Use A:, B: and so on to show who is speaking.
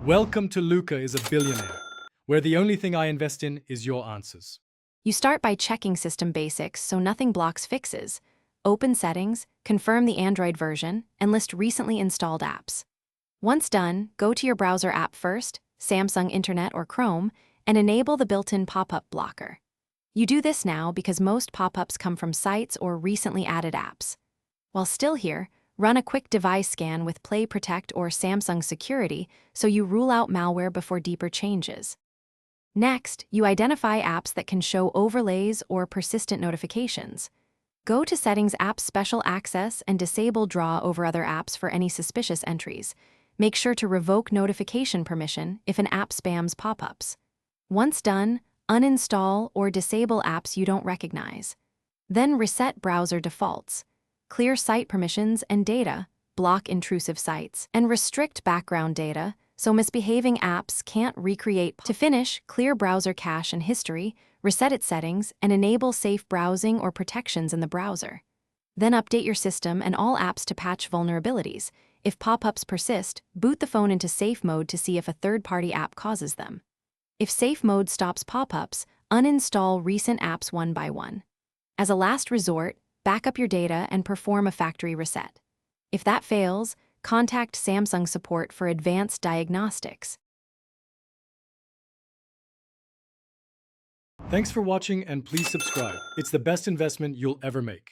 A: Welcome to Luca is a Billionaire, where the only thing I invest in is your answers.
B: You start by checking system basics so nothing blocks fixes. Open settings, confirm the Android version, and list recently installed apps. Once done, go to your browser app first, Samsung Internet or Chrome, and enable the built-in pop-up blocker. You do this now because most pop-ups come from sites or recently added apps. While still here, run a quick device scan with Play Protect or Samsung Security so you rule out malware before deeper changes. Next, you identify apps that can show overlays or persistent notifications. Go to Settings App Special Access and disable Draw over other apps for any suspicious entries. Make sure to revoke notification permission if an app spams pop-ups. Once done, uninstall or disable apps you don't recognize. Then reset browser defaults. Clear site permissions and data, block intrusive sites, and restrict background data so misbehaving apps can't recreate. To finish, clear browser cache and history, reset its settings, and enable safe browsing or protections in the browser. Then update your system and all apps to patch vulnerabilities. If pop-ups persist, boot the phone into safe mode to see if a third-party app causes them. If safe mode stops pop-ups, uninstall recent apps one by one. As a last resort, back up your data and perform a factory reset. If that fails, contact Samsung support for advanced diagnostics.
A: Thanks for watching and please subscribe. It's the best investment you'll ever make.